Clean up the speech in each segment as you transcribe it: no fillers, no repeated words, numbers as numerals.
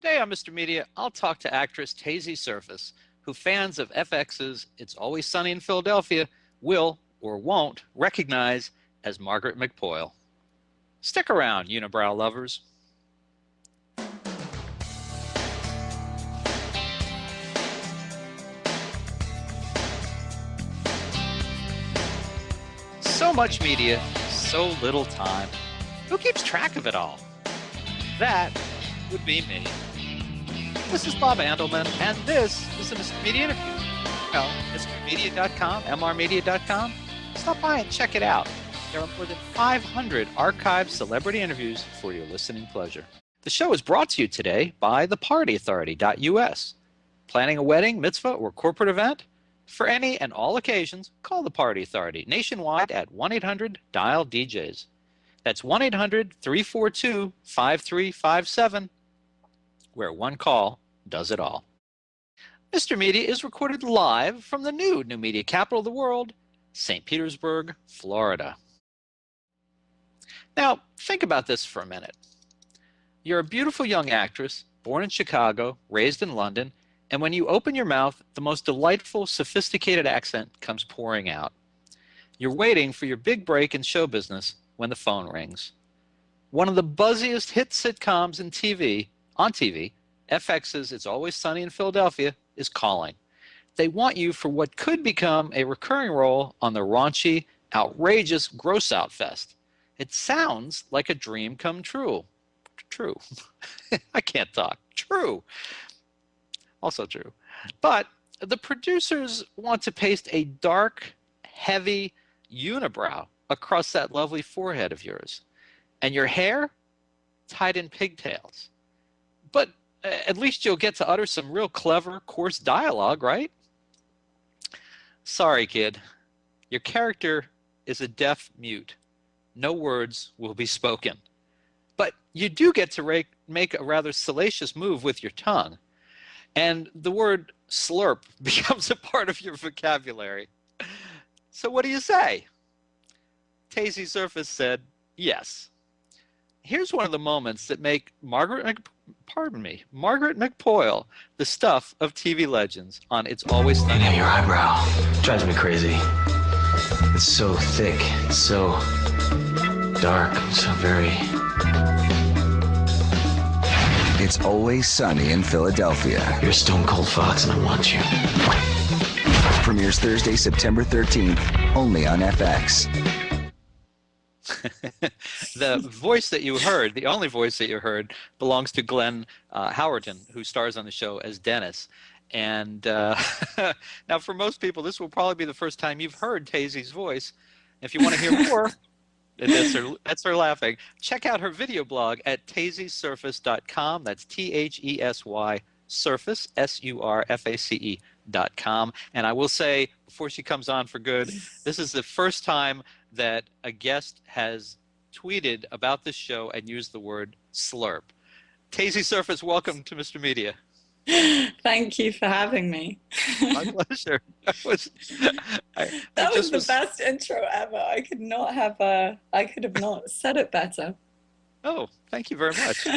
Today on Mr. Media, I'll talk to actress Thesy Surface, who fans of FX's It's Always Sunny in Philadelphia will or won't recognize as Margaret McPoyle. Stick around, unibrow lovers. So much media, so little time. Who keeps track of it all? That would be me. This is Bob Andelman, and this is a Mr. Media interview. MrMedia.com, mrmedia.com. Stop by and check it out. There are more than 500 archived celebrity interviews for your listening pleasure. The show is brought to you today by thepartyauthority.us. Planning a wedding, mitzvah, or corporate event? For any and all occasions, call the Party Authority nationwide at 1-800-DIAL-DJs. That's 1-800-342-5357, where one call does it all. Mr. Media is recorded live from the new media capital of the world, St. Petersburg, Florida. Now, think about this for a minute. You're a beautiful young actress, born in Chicago, raised in London, and when you open your mouth, the most delightful, sophisticated accent comes pouring out. You're waiting for your big break in show business when the phone rings. One of the buzziest hit sitcoms on TV, FX's It's Always Sunny in Philadelphia, is calling. They want you for what could become a recurring role on the raunchy, outrageous gross-out fest. It sounds like a dream come true. True. I can't talk. True. Also true. But the producers want to paste a dark, heavy unibrow across that lovely forehead of yours. And your hair tied in pigtails. But at least you'll get to utter some real clever, coarse dialogue, right? Sorry, kid. Your character is a deaf mute. No words will be spoken. But you do get to make a rather salacious move with your tongue. And the word slurp becomes a part of your vocabulary. So what do you say? Thesy Surface said, yes. Here's one of the moments that make Margaret McPoyle the stuff of TV legends on It's Always Sunny. You know, your eyebrow drives me crazy. It's so thick, it's so dark, so very... It's Always Sunny in Philadelphia. You're a stone cold fox and I want you. Premieres Thursday, September 13th, only on FX. The voice that you heard, the only voice that you heard, belongs to Glenn Howerton, who stars on the show as Dennis. And now for most people, this will probably be the first time you've heard Thesy's voice. If you want to hear more, that's her laughing. Check out her video blog at thesysurface.com. That's THESY Surface, SURFACE.com. And I will say, before she comes on for good, this is the first time that a guest has tweeted about this show and used the word slurp. Thesy Surface, welcome to Mr. Media. Thank you for having me. My pleasure. That was the best intro ever. I could have not said it better. Oh, thank you very much.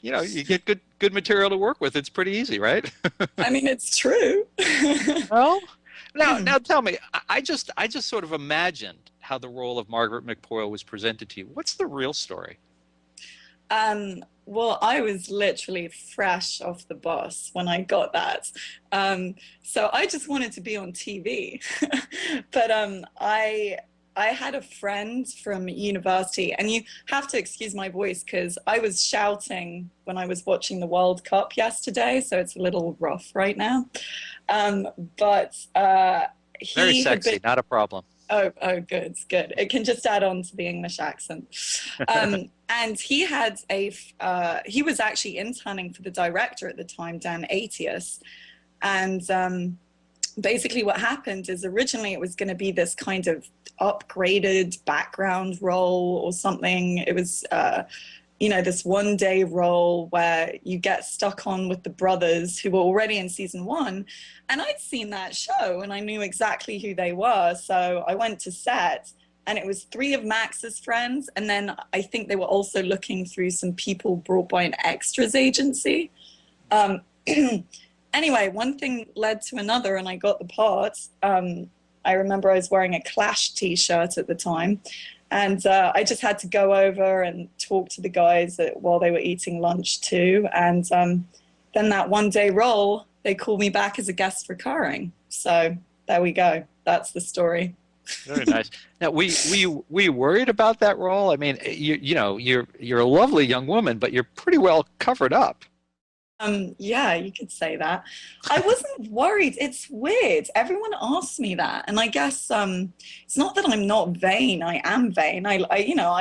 You know, you get good material to work with. It's pretty easy, right? I mean, it's true. Well, now tell me. I just sort of imagined how the role of Margaret McPoyle was presented to you. What's the real story? Well, I was literally fresh off the bus when I got that. So I just wanted to be on TV. But I had a friend from university, and you have to excuse my voice because I was shouting when I was watching the World Cup yesterday, so it's a little rough right now. But Very sexy, not a problem. Oh, good. It can just add on to the English accent. And he had he was actually interning for the director at the time, Dan Atius. And basically what happened is originally it was going to be this kind of upgraded background role or something. It was, this one-day role where you get stuck on with the brothers who were already in season 1. And I'd seen that show and I knew exactly who they were. So I went to set and it was 3 of Max's friends, and then I think they were also looking through some people brought by an extras agency. Anyway, one thing led to another, and I got the part. I remember I was wearing a Clash t-shirt at the time, and I just had to go over and talk to the guys while they were eating lunch too. And then that one-day role, they called me back as a guest recurring. So there we go. That's the story. Very nice. Now, were you worried about that role? I mean, you're a lovely young woman, but you're pretty well covered up. Yeah, you could say that. I wasn't worried. It's weird. Everyone asks me that, and I guess it's not that I'm not vain. I am vain. I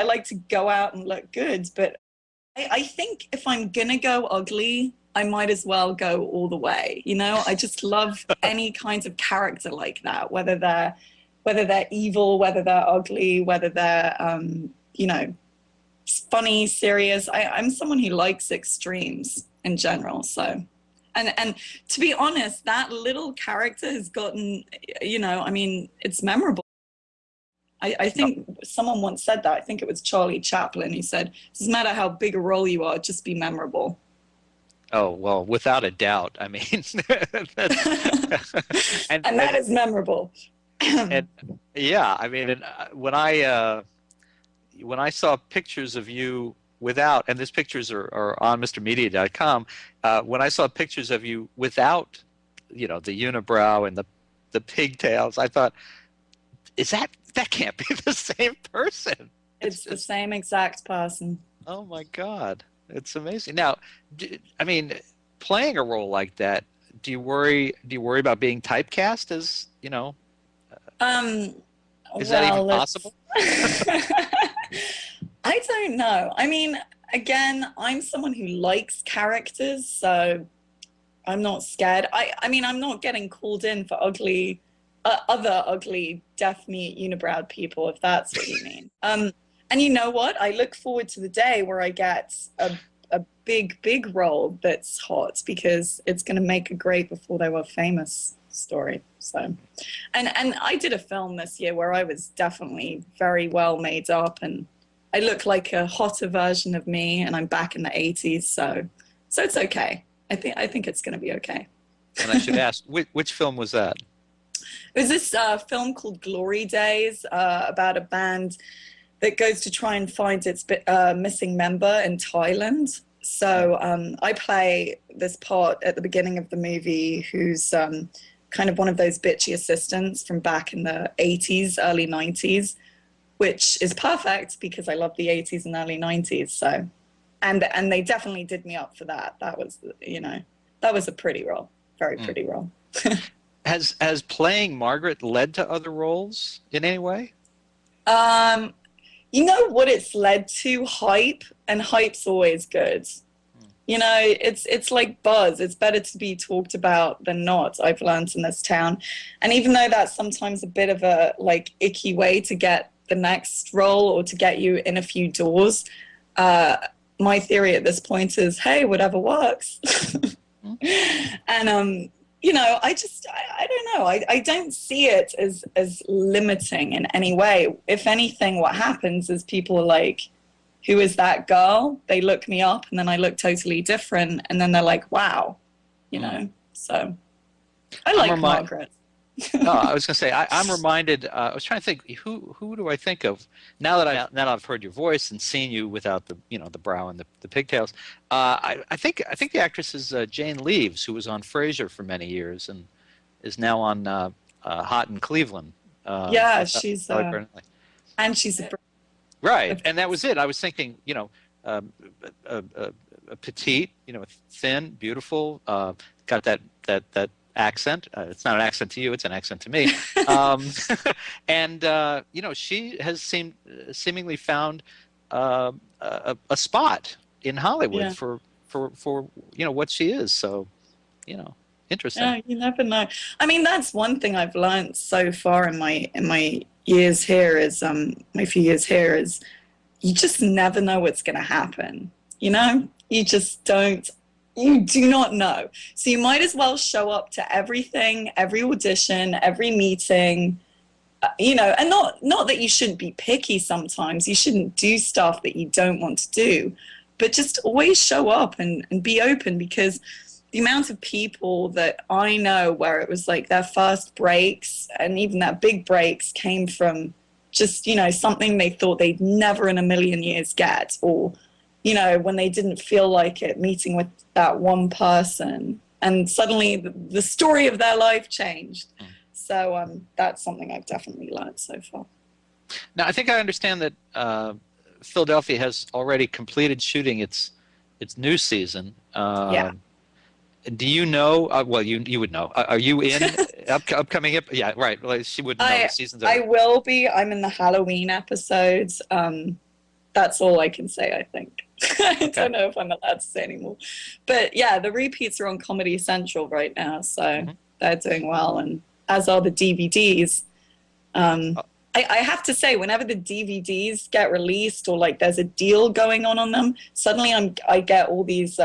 like to go out and look good, but I think if I'm gonna go ugly, I might as well go all the way. I just love any kind of character like that, whether they're evil, whether they're ugly, whether they're funny, serious. I'm someone who likes extremes in general. So, and to be honest, that little character has gotten, it's memorable. I think someone once said that. I think it was Charlie Chaplin. He said, "It doesn't matter how big a role you are, just be memorable." Oh, well, without a doubt. I mean, and that is memorable. And yeah, I mean, when I saw pictures of you without, and these pictures are on MrMedia.com, when I saw pictures of you without, the unibrow and the pigtails, I thought, that can't be the same person. It's the same exact person. Oh my God, it's amazing. Now, I mean, playing a role like that, do you worry about being typecast as, is that even possible? I don't know. I mean, again, I'm someone who likes characters, so I'm not scared. I mean, I'm not getting called in for other ugly, deaf-mute, unibrowed people, if that's what you mean. And you know what? I look forward to the day where I get a big role that's hot, because it's going to make a great before they were famous story. So, and I did a film this year where I was definitely very well made up, and I look like a hotter version of me, and I'm back in the 80s, so it's okay. I think it's going to be okay. And I should ask, which film was that? It was this film called Glory Days, about a band that goes to try and find its missing member in Thailand. So I play this part at the beginning of the movie who's kind of one of those bitchy assistants from back in the 80s, early 90s, which is perfect because I love the 80s and early 90s. So, and they definitely did me up for that. That was, that was a pretty role, very pretty role. Has playing Margaret led to other roles in any way? You know what it's led to? Hype, and hype's always good. It's like buzz. It's better to be talked about than not, I've learned in this town. And even though that's sometimes a bit of a icky way to get the next role or to get you in a few doors, my theory at this point is, hey, whatever works. And I don't know. I don't see it as limiting in any way. If anything, what happens is people are like, who is that girl? They look me up, and then I look totally different, and then they're like, wow, So I like Margaret. No, I was going to say, I'm reminded. I was trying to think, who do I think of now that I've heard your voice and seen you without the the brow and the pigtails. I think the actress is Jane Leeves, who was on Frasier for many years and is now on Hot in Cleveland. Yeah, she's and she's a right, and that was it. I was thinking, a petite, thin, beautiful, got that accent. It's not an accent to you, it's an accent to me. And she has seemingly found a spot in Hollywood for what she is. So interesting. Yeah, you never know. I mean, that's one thing I've learned so far in my years here is my few years here is you just never know what's going to happen. You just don't. You do not know. So you might as well show up to everything, every audition, every meeting, and not that you shouldn't be picky sometimes. You shouldn't do stuff that you don't want to do, but just always show up and be open, because the amount of people that I know where it was like their first breaks and even their big breaks came from just, something they thought they'd never in a million years get, or, when they didn't feel like it, meeting with that one person, and suddenly the story of their life changed. So that's something I've definitely learned so far. Now, I think I understand that Philadelphia has already completed shooting its new season. Yeah. Do you know? Well, you would know. Are you in upcoming? Yeah, right. Well, she would know. The season's over. I will be. I'm in the Halloween episodes. That's all I can say, I think. I don't know if I'm allowed to say anymore. But yeah, the repeats are on Comedy Central right now, so they're doing well, and as are the DVDs. I have to say, whenever the DVDs get released or like there's a deal going on them, suddenly I get all these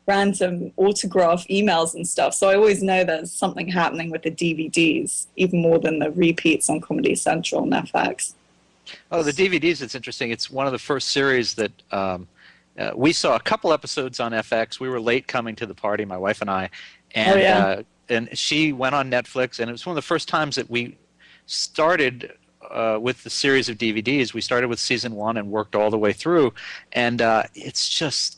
random autograph emails and stuff. So I always know there's something happening with the DVDs, even more than the repeats on Comedy Central and FX. Oh, the DVDs, it's interesting. It's one of the first series that we saw a couple episodes on FX. We were late coming to the party, my wife and I, and and she went on Netflix, and it was one of the first times that we started with the series of DVDs. We started with season 1 and worked all the way through, and it's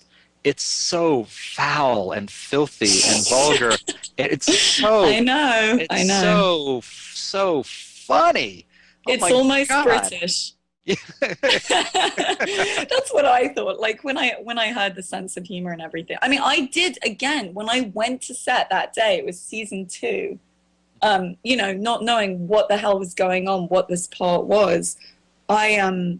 so foul and filthy and vulgar. It's so I know. So funny. It's almost British. Yeah. That's what I thought. Like when I heard the sense of humor and everything. I mean, I did again when I went to set that day. It was season 2. Not knowing what the hell was going on, what this part was. I had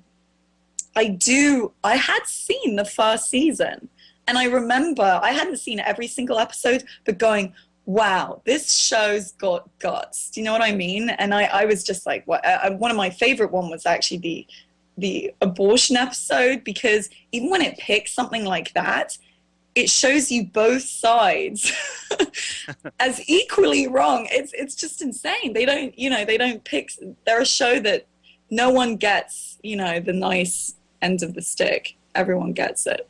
seen the first season, and I remember I hadn't seen every single episode, but going, wow, this show's got guts. Do you know what I mean? And I was just like, what? One of my favorite one was actually the abortion episode, because even when it picks something like that, it shows you both sides as equally wrong. It's just insane. They don't pick. They're a show that no one gets, the nice end of the stick. Everyone gets it.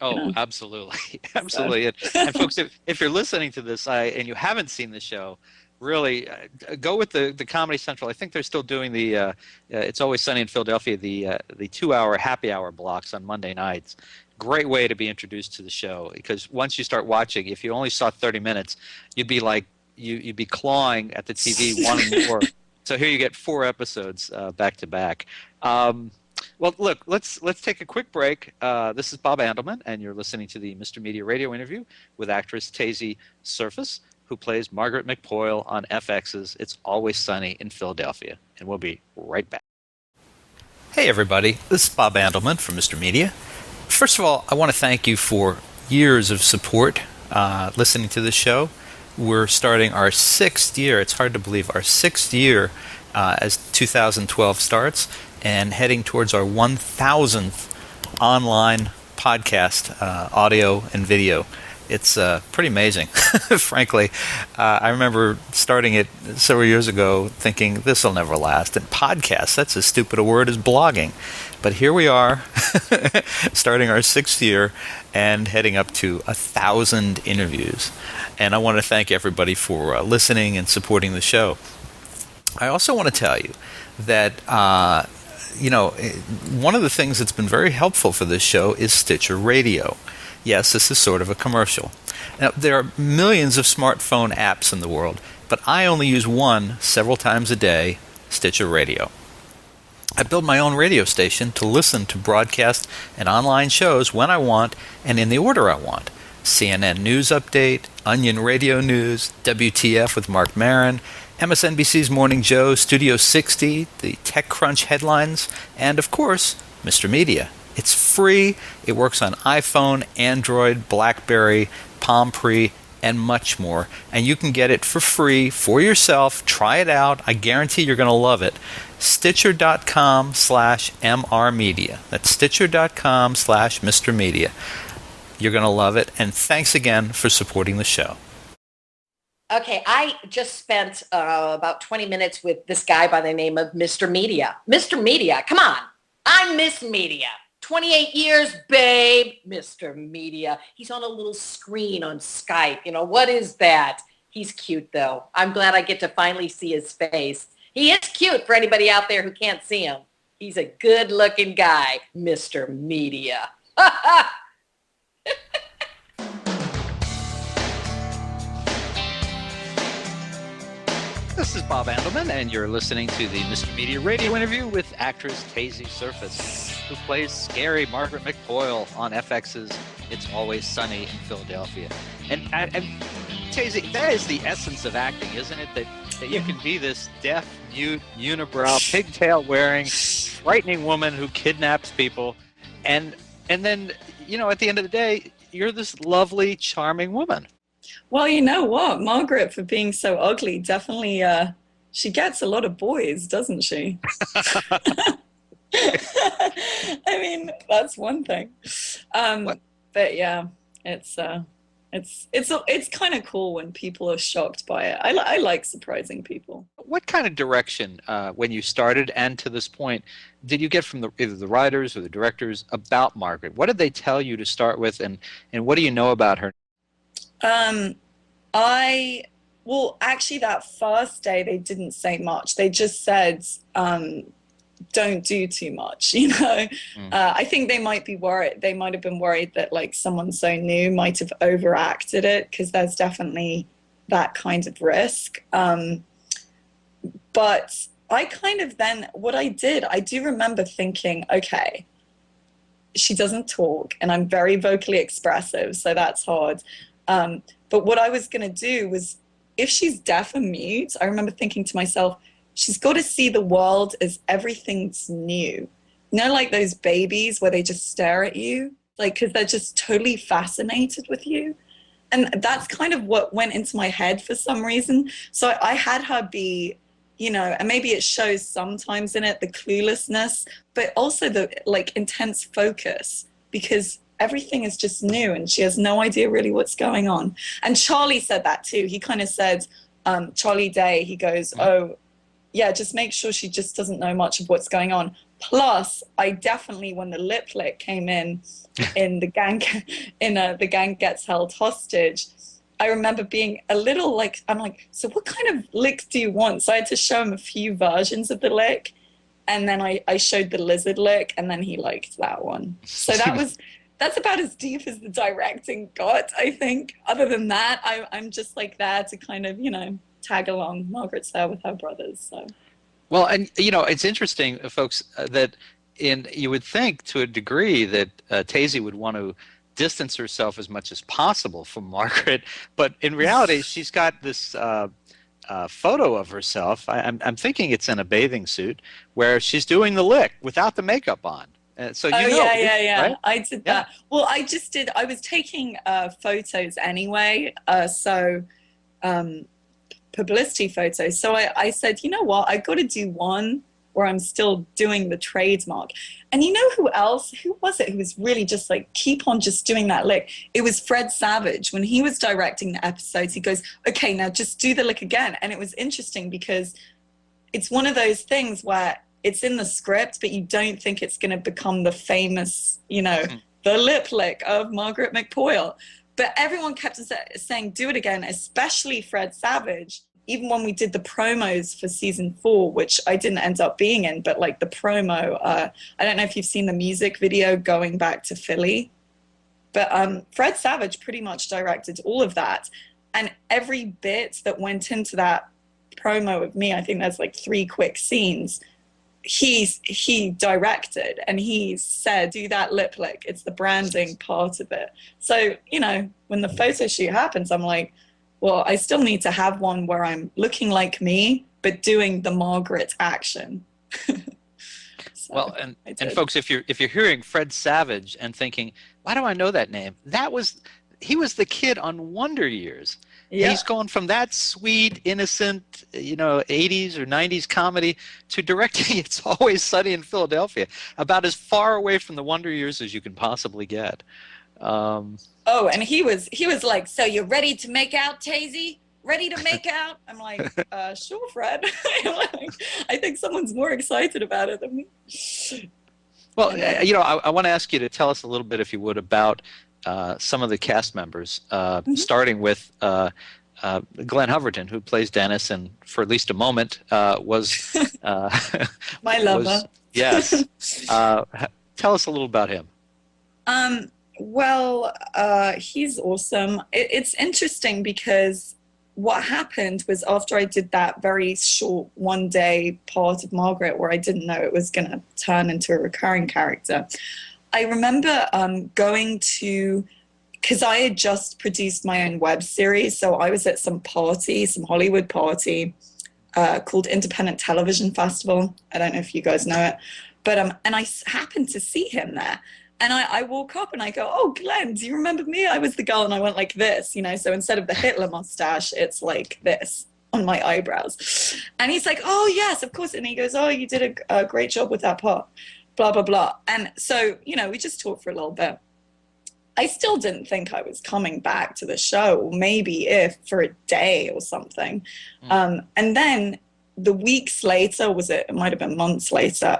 Oh, absolutely. Absolutely. And folks, if you're listening to this and you haven't seen the show, really go with the Comedy Central. I think they're still doing the It's Always Sunny in Philadelphia, the 2-hour happy hour blocks on Monday nights. Great way to be introduced to the show, because once you start watching, if you only saw 30 minutes, you'd be like, you'd be clawing at the TV wanting more. So here you get 4 episodes back to back. Well, look, let's take a quick break. This is Bob Andelman, and you're listening to the Mr. Media radio interview with actress Thesy Surface, who plays Margaret McPoyle on FX's It's Always Sunny in Philadelphia. And we'll be right back. Hey, everybody. This is Bob Andelman from Mr. Media. First of all, I want to thank you for years of support listening to this show. We're starting our 6th year. It's hard to believe, our 6th year as 2012 starts, and heading towards our 1,000th online podcast, audio and video. It's pretty amazing, frankly. I remember starting it several years ago thinking, this will never last. And podcasts, that's as stupid a word as blogging. But here we are, starting our 6th year and heading up to 1,000 interviews. And I want to thank everybody for listening and supporting the show. I also want to tell you that one of the things that's been very helpful for this show is Stitcher Radio. Yes, this is sort of a commercial. Now, there are millions of smartphone apps in the world, but I only use one several times a day, Stitcher Radio. I build my own radio station to listen to broadcast and online shows when I want and in the order I want. CNN News Update, Onion Radio News, WTF with Mark Maron, MSNBC's Morning Joe, Studio 60, the TechCrunch headlines, and of course, Mr. Media. It's free. It works on iPhone, Android, BlackBerry, Palm Pre, and much more. And you can get it for free for yourself. Try it out. I guarantee you're going to love it. Stitcher.com/MRmedia. That's Stitcher.com/Mr. Media. You're going to love it. And thanks again for supporting the show. Okay, I just spent about 20 minutes with this guy by the name of Mr. Media. Mr. Media, come on. I'm Miss Media. 28 years, babe. Mr. Media. He's on a little screen on Skype. You know, what is that? He's cute, though. I'm glad I get to finally see his face. He is cute for anybody out there who can't see him. He's a good-looking guy, Mr. Media. This is Bob Andelman, and you're listening to the Mr. Media radio interview with actress Thesy Surface, who plays scary Margaret McPoyle on FX's It's Always Sunny in Philadelphia. And Thesy, that is the essence of acting, isn't it? That you can be this deaf, mute, unibrow, pigtail-wearing, frightening woman who kidnaps people, and then, you know, at the end of the day, you're this lovely, charming woman. Well, you know what? Margaret, for being so ugly, definitely, she gets a lot of boys, doesn't she? I mean, that's one thing. But yeah, it's kind of cool when people are shocked by it. I like surprising people. What kind of direction, when you started and to this point, did you get from either the writers or the directors about Margaret? What did they tell you to start with, and what do you know about her? Well, actually, that first day they didn't say much. They just said, don't do too much, you know. I think they might be worried. They might have been worried that like someone so new might have overacted it, because there's definitely that kind of risk. But I kind of then, what I did, I do remember thinking, okay, she doesn't talk, and I'm very vocally expressive, so that's hard. But what I was going to do was, if she's deaf and mute, I remember thinking to myself, she's got to see the world as everything's new. You know, like those babies where they just stare at you, like, because they're just totally fascinated with you. And that's kind of what went into my head for some reason. So I had her be, you know, and maybe it shows sometimes in it, the cluelessness, but also the like intense focus, because everything is just new and she has no idea really what's going on. And Charlie said that too. He kind of said, Charlie Day, he goes, oh, yeah, just make sure she just doesn't know much of what's going on. Plus, I definitely, when the lip lick came in the gang, the gang gets held hostage, I remember being a little like, I'm like, so what kind of lick do you want? So I had to show him a few versions of the lick. And then I showed the lizard lick, and then he liked that one. So that's about as deep as the directing got, I think. Other than that, I'm just like there to kind of, you know, tag along. Margaret's there with her brothers. So. Well, and, you know, it's interesting, folks, that you would think to a degree that Thesy would want to distance herself as much as possible from Margaret, but in reality, she's got this photo of herself. I'm thinking it's in a bathing suit where she's doing the lick without the makeup on. So you know, yeah. Right? I did that. Well, I was taking photos anyway, publicity photos. So I said, you know what, I got to do one where I'm still doing the trademark. And you know who else? Who was it who was really just like, keep on just doing that lick? It was Fred Savage. When he was directing the episodes, he goes, okay, now just do the lick again. And it was interesting because it's one of those things where it's in the script, but you don't think it's going to become the famous, you know, the lip lick of Margaret McPoyle. But everyone kept saying, do it again, especially Fred Savage. Even when we did the promos for season 4, which I didn't end up being in, but like the promo, I don't know if you've seen the music video going back to Philly, but Fred Savage pretty much directed all of that. And every bit that went into that promo of me, I think there's like 3 quick scenes, he directed, and he said, do that lip lick. It's the branding part of it. So, you know, when the photo shoot happens, I'm like, well, I still need to have one where I'm looking like me, but doing the Margaret action. So, well, and folks, if you're hearing Fred Savage and thinking, why do I know that name? He was the kid on Wonder Years. Yeah. He's gone from that sweet, innocent, you know, 80s or 90s comedy to directing It's Always Sunny in Philadelphia, about as far away from the Wonder Years as you can possibly get. Oh, and he was like, so you're ready to make out, Thesy? ready to make out? I'm like, sure, Fred. I think someone's more excited about it than me. Well, I want to ask you to tell us a little bit, if you would, about some of the cast members, starting with Glenn Hoverton, who plays Dennis, and for at least a moment was my lover. Yes. Tell us a little about him. Well, he's awesome. It's interesting because what happened was, after I did that very short one-day part of Margaret where I didn't know it was going to turn into a recurring character, I remember going to, because I had just produced my own web series, so I was at some party, some Hollywood party called Independent Television Festival. I don't know if you guys know it, but and I happened to see him there. And I walk up and I go, oh, Glenn, do you remember me? I was the girl, and I went like this, so instead of the Hitler mustache, it's like this on my eyebrows. And he's like, oh, yes, of course. And he goes, oh, you did a great job with that part, blah, blah, blah. And so, we just talked for a little bit. I still didn't think I was coming back to the show, maybe if for a day or something. And then the weeks later, it might have been months later,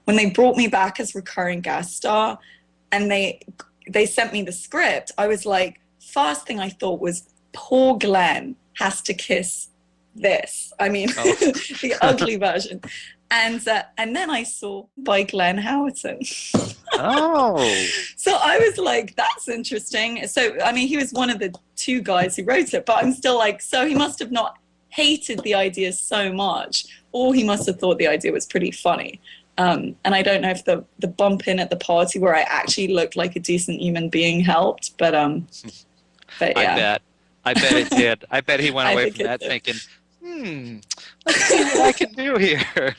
when they brought me back as recurring guest star, and they sent me the script, I was like, first thing I thought was, poor Glenn has to kiss this. I mean, the ugly version. And then I saw by Glenn Howerton. Oh. So I was like, that's interesting. So, I mean, he was one of the two guys who wrote it, but I'm still like, so he must have not hated the idea so much, or he must have thought the idea was pretty funny. And I don't know if the bump in at the party where I actually looked like a decent human being helped, but yeah. I bet it did. I bet he went away from that thinking, let's see what I can do here.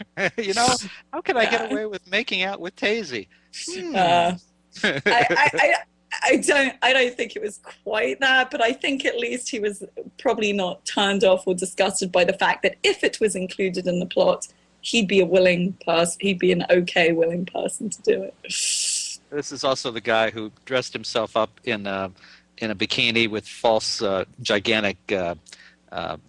How can I get away with making out with Thesy? I don't think it was quite that, but I think at least he was probably not turned off or disgusted by the fact that if it was included in the plot, he'd be a willing person. He'd be an okay willing person to do it. This is also the guy who dressed himself up in a bikini with false gigantic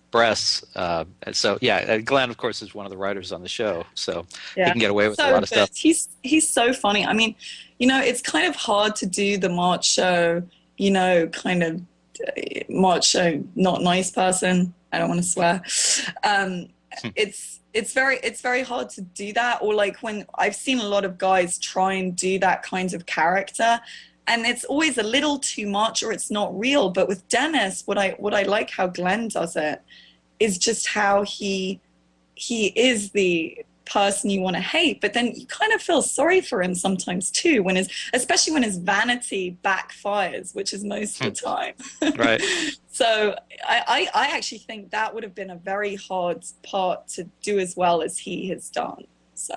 breasts. And so, yeah, Glenn, of course, is one of the writers on the show, so he can get away with a lot of stuff. He's so funny. I mean, it's kind of hard to do the macho, kind of macho, not nice person. I don't want to swear. It's very hard to do that. Or like when I've seen a lot of guys try and do that kind of character, and it's always a little too much, or it's not real. But with Dennis, what I like how Glenn does it is just how he is the person you want to hate, but then you kind of feel sorry for him sometimes too, especially when his vanity backfires, which is most of the time. Right. So I actually think that would have been a very hard part to do as well as he has done. So.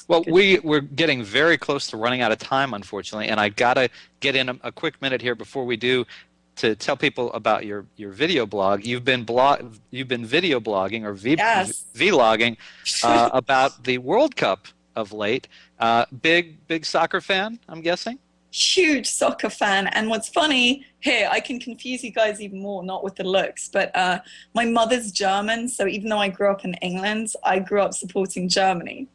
We're getting very close to running out of time, unfortunately, and I gotta get in a quick minute here before we do to tell people about your video blog. You've been video blogging or vlogging about the World Cup of late. Big soccer fan, I'm guessing. Huge soccer fan, and what's funny here, I can confuse you guys even more, not with the looks, but my mother's German, so even though I grew up in England, I grew up supporting Germany.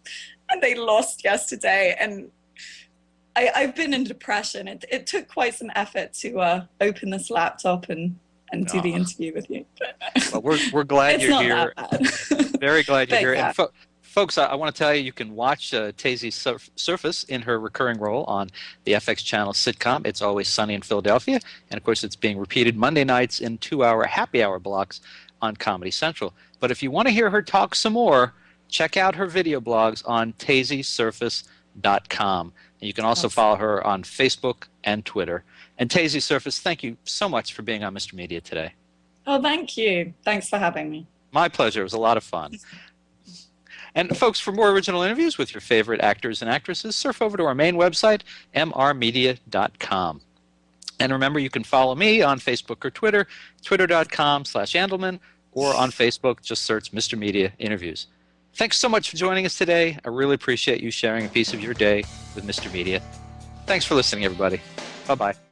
And they lost yesterday, and I've been in depression. It took quite some effort to open this laptop and do the interview with you. Well, we're glad you're here. Very glad you're here. Yeah. And folks, I want to tell you, you can watch Thesy Surface in her recurring role on the FX channel sitcom It's Always Sunny in Philadelphia. And, of course, it's being repeated Monday nights in 2-hour happy hour blocks on Comedy Central. But if you want to hear her talk some more, check out her video blogs on ThesySurface.com. And you can also follow her on Facebook and Twitter. And Thesy Surface, thank you so much for being on Mr. Media today. Oh, thank you. Thanks for having me. My pleasure. It was a lot of fun. And folks, for more original interviews with your favorite actors and actresses, surf over to our main website, mrmedia.com. And remember, you can follow me on Facebook or Twitter, twitter.com/Andelman, or on Facebook, just search Mr. Media Interviews. Thanks so much for joining us today. I really appreciate you sharing a piece of your day with Mr. Media. Thanks for listening, everybody. Bye-bye.